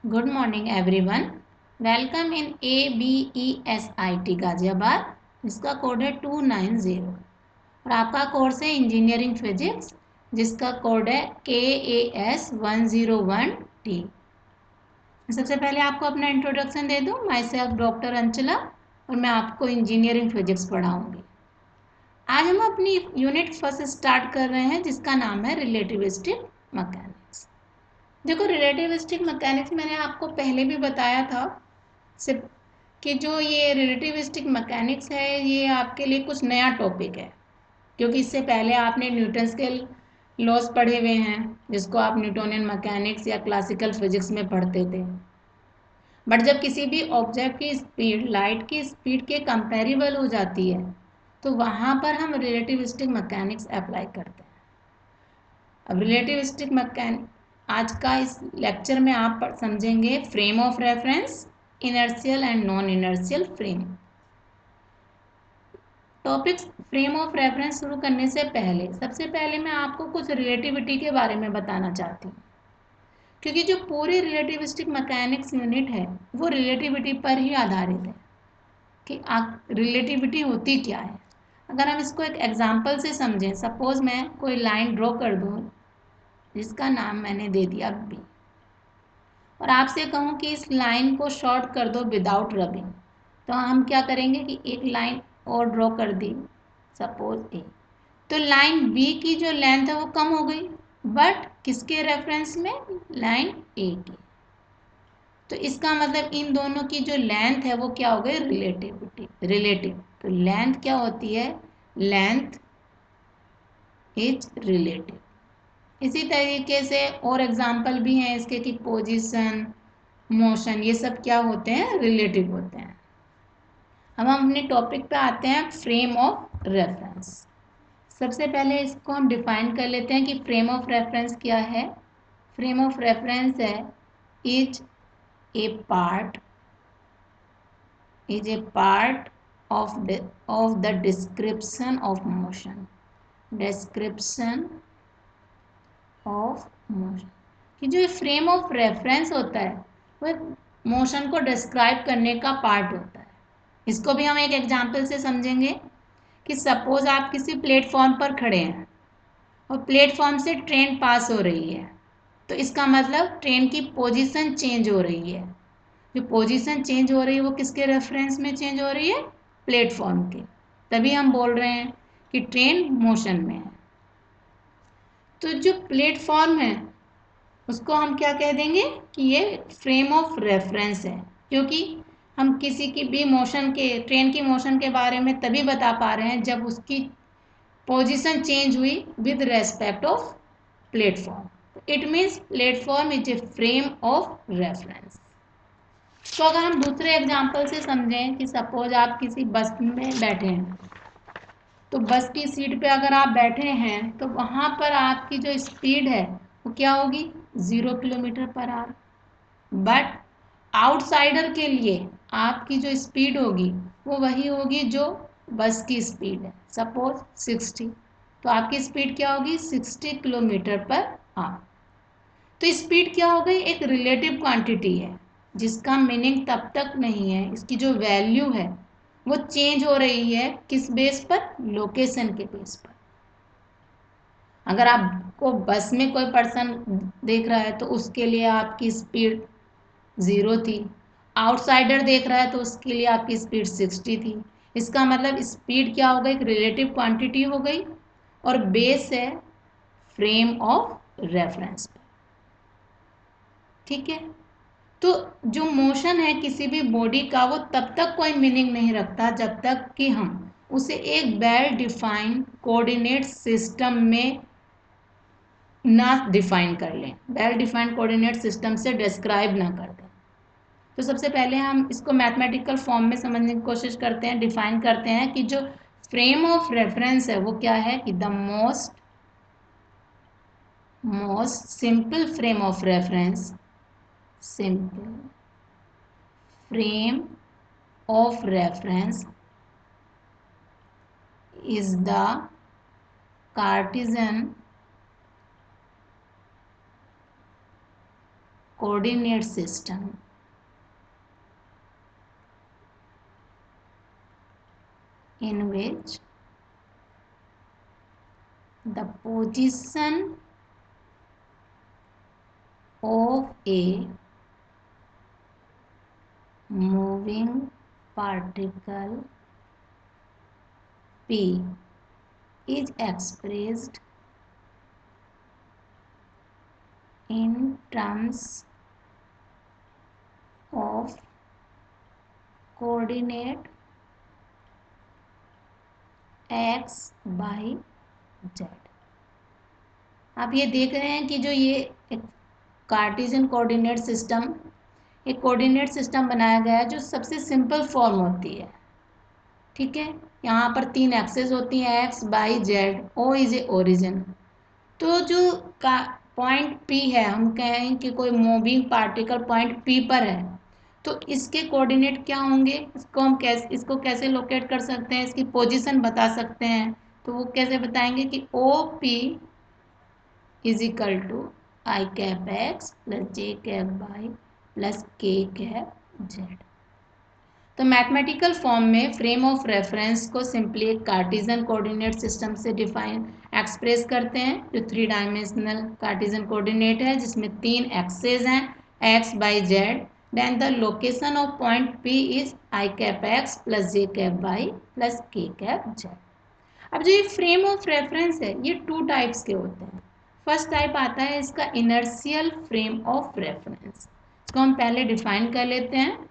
Good morning everyone. Welcome in ABESIT Ghaziabad, जिसका code है 290 और आपका कोर्स है इंजीनियरिंग फिजिक्स, जिसका कोड है KAS 101T। सबसे पहले आपको अपना इंट्रोडक्शन दे दूँ। माई सेल्फ डॉक्टर अंचला और मैं आपको इंजीनियरिंग फिजिक्स पढ़ाऊँगी। आज हम अपनी यूनिट फर्स्ट स्टार्ट कर रहे हैं, जिसका नाम है रिलेटिविस्टिक मैकेनिक्स। देखो, रिलेटिविस्टिक मैकेनिक्स मैंने आपको पहले भी बताया था सिर्फ कि जो ये रिलेटिविस्टिक मैकेनिक्स है ये आपके लिए कुछ नया टॉपिक है, क्योंकि इससे पहले आपने न्यूटन्स के लॉज पढ़े हुए हैं, जिसको आप न्यूटोनियन मैकेनिक्स या क्लासिकल फिजिक्स में पढ़ते थे। बट जब किसी भी ऑब्जेक्ट की स्पीड लाइट की स्पीड के कंपेरेबल हो जाती है, तो वहाँ पर हम रिलेटिविस्टिक मैकेनिक्स अप्लाई करते हैं। अब रिलेटिविस्टिक मैकेनिक्स आज का इस लेक्चर में आप समझेंगे frame of reference, inertial and non inertial frame. Topics frame of reference शुरू करने से पहले सबसे पहले मैं आपको कुछ रिलेटिविटी के बारे में बताना चाहती हूँ, क्योंकि जो पूरी रिलेटिविस्टिक मैकेनिक्स यूनिट है वो रिलेटिविटी पर ही आधारित है कि रिलेटिविटी होती क्या है। अगर हम इसको एक एग्जाम्पल से समझें, सपोज मैं कोई लाइन ड्रॉ कर दूँ जिसका नाम मैंने दे दिया बी, और आपसे कहूँ कि इस लाइन को शॉर्ट कर दो विदाउट रबिंग, तो हम क्या करेंगे कि एक लाइन और ड्रॉ कर दी, सपोज ए। तो लाइन बी की जो लेंथ है वो कम हो गई, बट किसके रेफरेंस में? लाइन ए की। तो इसका मतलब इन दोनों की जो लेंथ है वो क्या हो गई? रिलेटिव। तो लेंथ क्या होती है? Length is relative. इसी तरीके से और एग्जाम्पल भी हैं इसके कि पोजीशन, मोशन, ये सब क्या होते हैं? रिलेटिव होते हैं। अब हम अपने टॉपिक पे आते हैं, फ्रेम ऑफ रेफरेंस। सबसे पहले इसको हम डिफाइन कर लेते हैं कि फ्रेम ऑफ रेफरेंस क्या है। फ्रेम ऑफ रेफरेंस है is a part of the description of motion. Description of motion कि जो फ्रेम ऑफ रेफरेंस होता है वो मोशन को डिस्क्राइब करने का पार्ट होता है। इसको भी हम एक एग्जांपल से समझेंगे कि सपोज आप किसी प्लेटफॉर्म पर खड़े हैं और प्लेटफॉर्म से ट्रेन पास हो रही है, तो इसका मतलब ट्रेन की पोजीशन चेंज हो रही है। जो पोजीशन चेंज हो रही है वो किसके रेफरेंस में चेंज हो रही है? प्लेटफॉर्म के। तभी हम बोल रहे हैं कि ट्रेन मोशन में है। तो जो प्लेटफॉर्म है उसको हम क्या कह देंगे कि ये फ्रेम ऑफ रेफरेंस है, क्योंकि हम किसी की भी मोशन के, ट्रेन की मोशन के बारे में तभी बता पा रहे हैं जब उसकी पोजीशन चेंज हुई with respect of platform. It means platform is a frame of reference. तो अगर हम दूसरे एग्जांपल से समझें कि सपोज आप किसी बस में बैठे हैं, तो बस की सीट पे अगर आप बैठे हैं तो वहाँ पर आपकी जो स्पीड है वो क्या होगी? 0 kilometre per hour. But outsider के लिए आपकी जो स्पीड होगी वो वही होगी जो बस की स्पीड है, सपोज 60। तो आपकी स्पीड क्या होगी? 60 किलोमीटर पर आवर। तो स्पीड क्या हो गई? एक रिलेटिव क्वांटिटी है जिसका मीनिंग तब तक नहीं है, इसकी जो वैल्यू है वो चेंज हो रही है किस बेस पर? लोकेशन के बेस पर। अगर आपको बस में कोई पर्सन देख रहा है तो उसके लिए आपकी स्पीड 0 थी, आउटसाइडर देख रहा है तो उसके लिए आपकी स्पीड 60 थी। इसका मतलब स्पीड क्या हो गई? एक रिलेटिव क्वांटिटी हो गई और बेस है फ्रेम ऑफ रेफरेंस पर। ठीक है। तो जो मोशन है किसी भी बॉडी का वो तब तक कोई मीनिंग नहीं रखता जब तक कि हम उसे एक वेल डिफाइंड कोऑर्डिनेट सिस्टम में ना डिफाइन कर लें, वेल डिफाइंड कोऑर्डिनेट सिस्टम से डिस्क्राइब ना कर दें। तो सबसे पहले हम इसको मैथमेटिकल फॉर्म में समझने की कोशिश करते हैं, डिफाइन करते हैं कि जो फ्रेम ऑफ रेफरेंस है वो क्या है कि the most simple frame of reference, simple frame of reference is the Cartesian coordinate system in which the position of a moving particle P is expressed in terms of coordinate x by z। आप ये देख रहे हैं कि जो ये एक Cartesian coordinate system, एक कोऑर्डिनेट सिस्टम बनाया गया है जो सबसे सिंपल फॉर्म होती है। ठीक है, यहाँ पर 3 एक्सेस होती हैं, x y z, O is a origin. तो जो का पॉइंट पी है, हम कहें कि कोई मूविंग पार्टिकल पॉइंट पी पर है, तो इसके कोऑर्डिनेट क्या होंगे, इसको कैसे लोकेट कर सकते हैं, इसकी पोजीशन बता सकते हैं। तो वो कैसे बताएंगे कि O P is equal to i cap x plus j cap y plus k cap z. तो मैथमेटिकल फॉर्म में फ्रेम ऑफ रेफरेंस को सिंपली एक कार्टेशियन कोऑर्डिनेट सिस्टम से डिफाइन एक्सप्रेस करते हैं, जो 3 डायमेंशनल कार्टेशियन कोऑर्डिनेट है जिसमें 3 एक्सेस हैं, x y z. Then the location of point P is i cap x plus j cap y plus k cap z. अब जो ये फ्रेम ऑफ रेफरेंस है, ये 2 टाइप्स के होते हैं। फर्स्ट टाइप आता है इसका इनर्शियल फ्रेम ऑफ रेफरेंस। इसको हम पहले डिफाइन कर लेते हैं।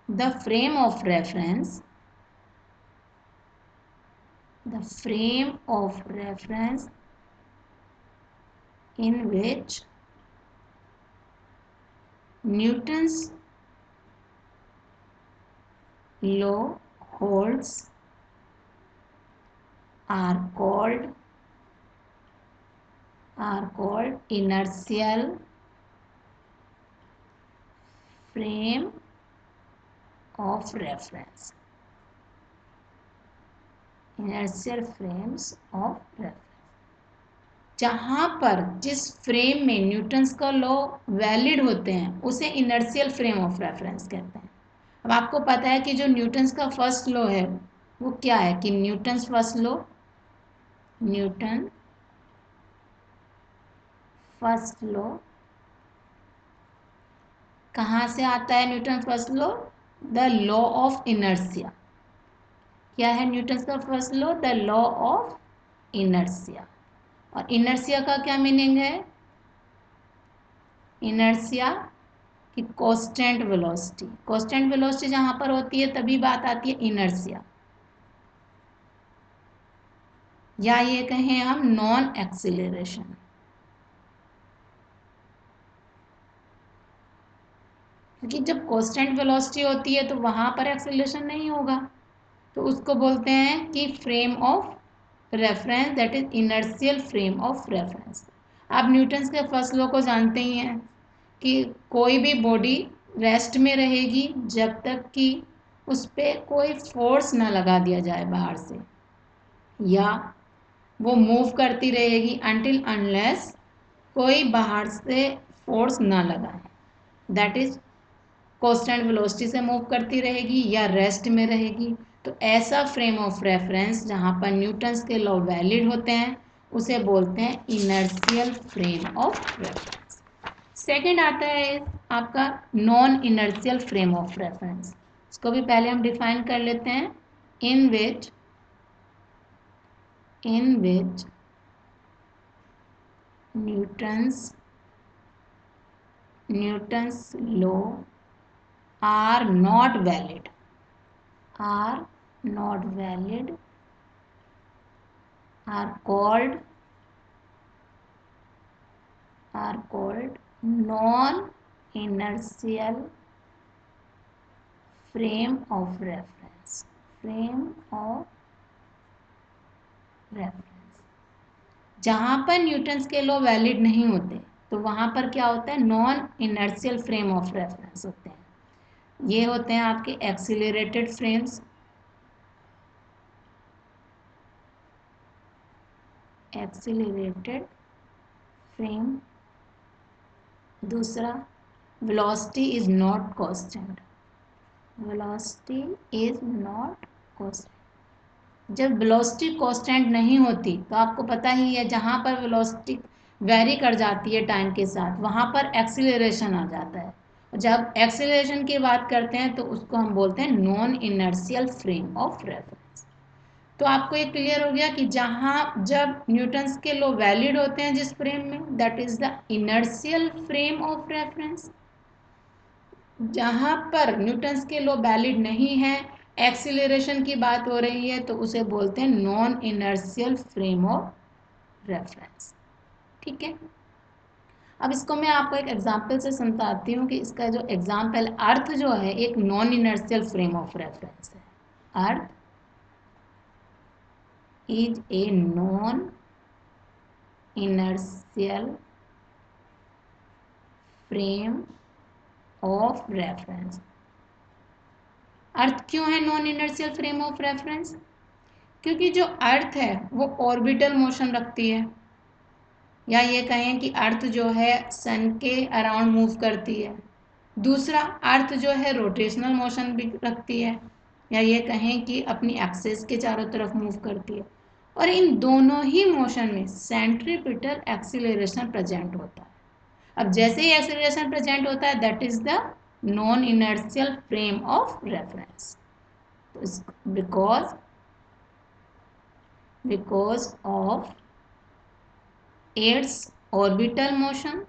The frame of reference in which Newton's law holds are called inertial frame of reference। inertial frames of reference, जहाँ पर जिस फ्रेम में न्यूटन्स का लॉ वैलिड होते हैं उसे इनर्शियल फ्रेम ऑफ रेफरेंस कहते हैं। अब आपको पता है कि जो न्यूटन्स का फर्स्ट लॉ है वो क्या है, कि न्यूटन फर्स्ट लॉ कहाँ से आता है? Newton first law, the law of inertia. क्या है न्यूटन का first law? The law of inertia. और इनर्शिया का क्या मीनिंग है? इनर्शिया की कांस्टेंट वेलोसिटी जहां पर होती है तभी बात आती है इनर्शिया, या ये कहें हम नॉन एक्सीलरेशन। क्योंकि जब कांस्टेंट वेलोसिटी होती है तो वहां पर एक्सीलरेशन नहीं होगा, तो उसको बोलते हैं कि frame of reference, that is inertial frame of reference. आप न्यूटन्स के फर्स्ट लॉ को जानते ही हैं कि कोई भी बॉडी रेस्ट में रहेगी जब तक कि उस पर कोई फोर्स ना लगा दिया जाए बाहर से, या वो मूव करती रहेगी अनटिल अनलेस कोई बाहर से फोर्स ना लगाए। दैट इज कांस्टेंट वेलोसिटी से मूव करती रहेगी या रेस्ट में रहेगी। तो ऐसा फ्रेम ऑफ रेफरेंस जहाँ पर न्यूटन्स के लॉ वैलिड होते हैं उसे बोलते हैं inertial frame of reference. Second आता है आपका non inertial frame of reference. इसको भी पहले हम डिफाइन कर लेते हैं। In which Newton's law are not valid are called non inertial frame of reference। जहां पर न्यूटन्स के लॉ वैलिड नहीं होते तो वहां पर क्या होता है? Non inertial frame of reference होते हैं। ये होते हैं आपके एक्सीलरेटेड फ्रेम्स, फ्रेम दूसरा, velocity is not constant, velocity is not constant. जब वेलोसिटी कांस्टेंट नहीं होती तो आपको पता ही है, जहाँ पर वेलोसिटी वेरी कर जाती है टाइम के साथ, वहाँ पर एक्सीलरेशन आ जाता है। जब एक्सीलरेशन की बात करते हैं तो उसको हम बोलते हैं non inertial frame of reference. तो आपको ये क्लियर हो गया कि जहाँ जब न्यूटन्स के लॉ वैलिड होते हैं जिस फ्रेम में, that is the inertial frame of reference. जहाँ पर न्यूटन्स के लॉ वैलिड नहीं है, एक्सीलरेशन की बात हो रही है, तो उसे बोलते हैं non inertial frame of reference. ठीक है, अब इसको मैं आपको एक एग्जांपल से समझाती हूँ कि इसका जो एग्जांपल, अर्थ जो है एक non inertial frame of reference है। Earth is a non inertial frame of reference. अर्थ क्यों है non inertial frame of reference? क्योंकि जो अर्थ है वो ऑर्बिटल मोशन रखती है, या ये कहें कि अर्थ जो है सन के अराउंड मूव करती है। दूसरा, अर्थ जो है रोटेशनल मोशन भी रखती है, या ये कहें कि अपनी एक्सिस के चारों तरफ मूव करती है। और इन दोनों ही मोशन में सेंट्रीपिटल एक्सीलरेशन प्रेजेंट होता है। अब जैसे ही एक्सीलरेशन प्रेजेंट होता है, that is the non inertial frame of reference. because of its orbital motion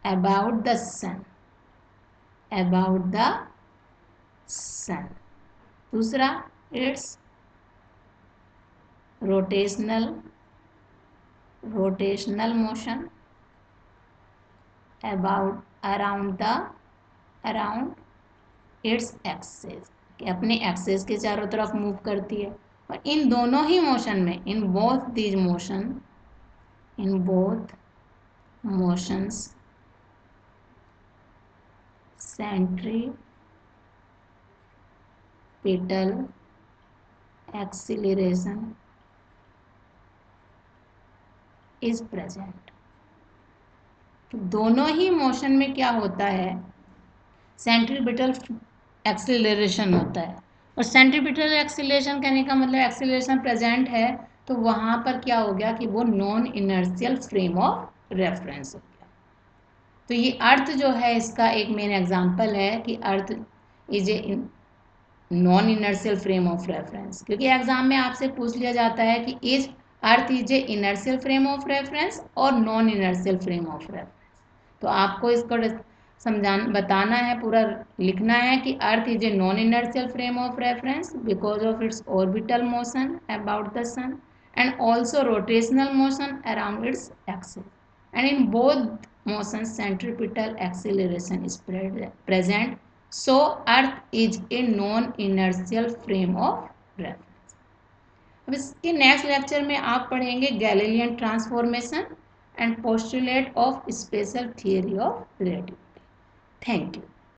about the sun, दूसरा, its rotational motion around its axis, कि अपने एक्सेस के चारों तरफ मूव करती है। और इन दोनों ही मोशन में, in both motions centripetal acceleration is present. दोनों ही मोशन में क्या होता है, सेंट्रीपिटल एक्सीलरेशन होता है। और सेंट्रीपिटल एक्सीलरेशन कहने का मतलब एक्सीलरेशन प्रेजेंट है, तो वहाँ पर क्या हो गया कि वो non inertial frame of reference हो गया। तो ये अर्थ जो है इसका एक मेन एग्जांपल है कि earth is a non inertial frame of reference. क्योंकि एग्जाम में आपसे पूछ लिया जाता है कि is earth is a inertial frame of reference और non inertial frame of reference. तो आपको इसको बताना है, पूरा लिखना है कि earth is a non inertial frame of reference because of its orbital motion about the sun and also rotational motion around its axis, and in both motion centripetal acceleration is present, so earth is a non inertial frame of reference। अब इसके next lecture में आप पढ़ेंगे Galilean transformation and postulate of special theory of relativity. Thank you.